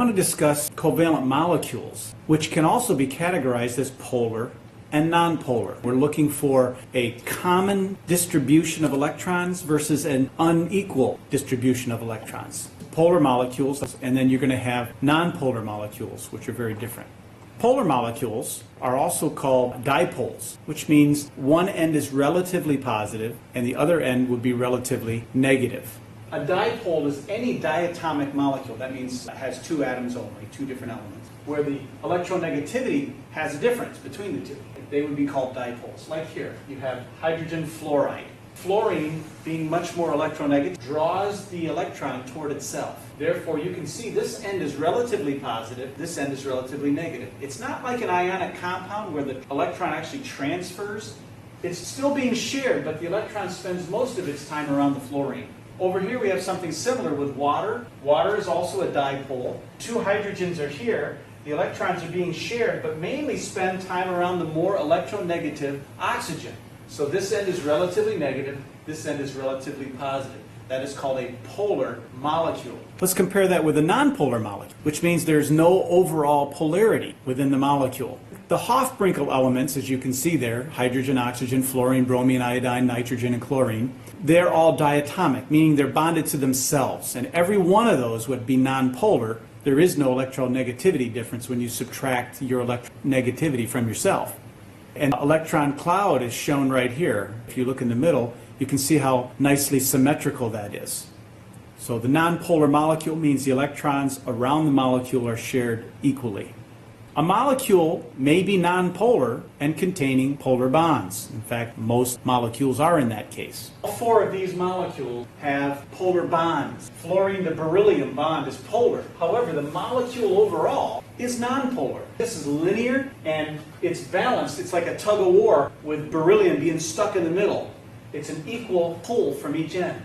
I want to discuss covalent molecules, which can also be categorized as polar and nonpolar. We're looking for a common distribution of electrons versus an unequal distribution of electrons. Polar molecules, and then you're going to have nonpolar molecules, which are very different. Polar molecules are also called dipoles, which means one end is relatively positive and the other end would be relatively negative. A dipole is any diatomic molecule. That means it has two atoms only, two different elements, where the electronegativity has a difference between the two. They would be called dipoles. Like here, you have hydrogen fluoride. Fluorine, being much more electronegative, draws the electron toward itself. Therefore, you can see this end is relatively positive, this end is relatively negative. It's not like an ionic compound where the electron actually transfers. It's still being shared, but the electron spends most of its time around the fluorine. Over here we have something similar with water. Water is also a dipole. Two hydrogens are here. The electrons are being shared, but mainly spend time around the more electronegative oxygen. So this end is relatively negative, this end is relatively positive. That is called a polar molecule. Let's compare that with a nonpolar molecule, which means there's no overall polarity within the molecule. The Hofbrinkel elements, as you can see there, hydrogen, oxygen, fluorine, bromine, iodine, nitrogen, and chlorine, they're all diatomic, meaning they're bonded to themselves. And every one of those would be nonpolar. There is no electronegativity difference when you subtract your electronegativity from yourself. An electron cloud is shown right here. If you look in the middle, you can see how nicely symmetrical that is. So the nonpolar molecule means the electrons around the molecule are shared equally. A molecule may be nonpolar and containing polar bonds. In fact, most molecules are in that case. All four of these molecules have polar bonds. Fluorine to beryllium bond is polar. However, the molecule overall is nonpolar. This is linear and it's balanced. It's like a tug of war with beryllium being stuck in the middle. It's an equal pull from each end.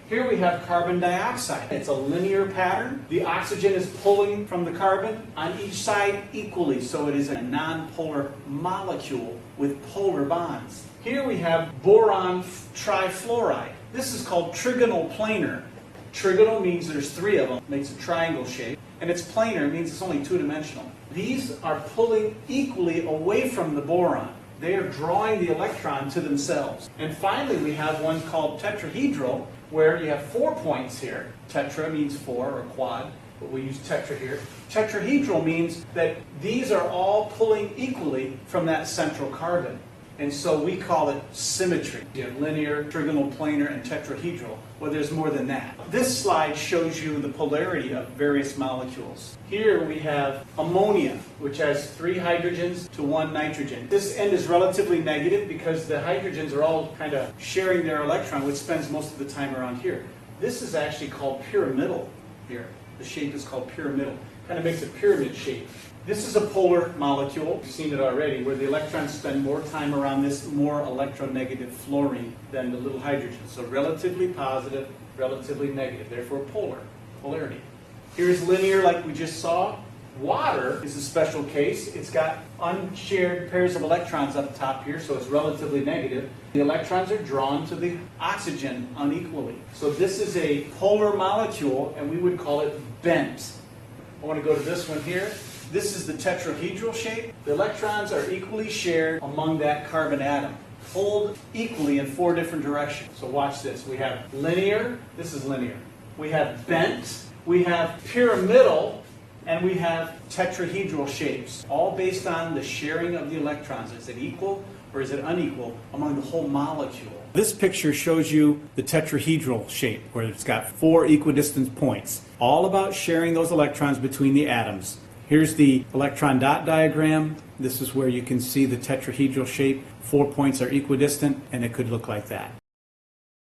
Here we have carbon dioxide. It's a linear pattern. The oxygen is pulling from the carbon on each side equally, so it is a nonpolar molecule with polar bonds. Here we have boron trifluoride. This is called trigonal planar. Trigonal means there's three of them, it makes a triangle shape, and it's planar means it's only two-dimensional. These are pulling equally away from the boron. They are drawing the electron to themselves. And finally, we have one called tetrahedral, where you have 4 points here. Tetra means four or quad, but we use tetra here. Tetrahedral means that these are all pulling equally from that central carbon. And so we call it symmetry. You have linear, trigonal, planar, and tetrahedral. Well, there's more than that. This slide shows you the polarity of various molecules. Here we have ammonia, which has 3 hydrogens to 1 nitrogen. This end is relatively negative because the hydrogens are all kind of sharing their electron, which spends most of the time around here. This is actually called pyramidal here. The shape is called pyramidal. Kind of makes a pyramid shape. This is a polar molecule, you've seen it already, where the electrons spend more time around this more electronegative fluorine than the little hydrogen. So relatively positive, relatively negative, therefore polarity. Here's linear like we just saw. Water is a special case. It's got unshared pairs of electrons up top here, so it's relatively negative. The electrons are drawn to the oxygen unequally. So this is a polar molecule, and we would call it bent. I want to go to this one here. This is the tetrahedral shape. The electrons are equally shared among that carbon atom, pulled equally in 4 different directions. So watch this. We have linear, this is linear. We have bent, we have pyramidal, and we have tetrahedral shapes, all based on the sharing of the electrons. Is it equal or is it unequal among the whole molecule? This picture shows you the tetrahedral shape, where it's got 4 equidistant points, all about sharing those electrons between the atoms. Here's the electron dot diagram. This is where you can see the tetrahedral shape. 4 points are equidistant, and it could look like that.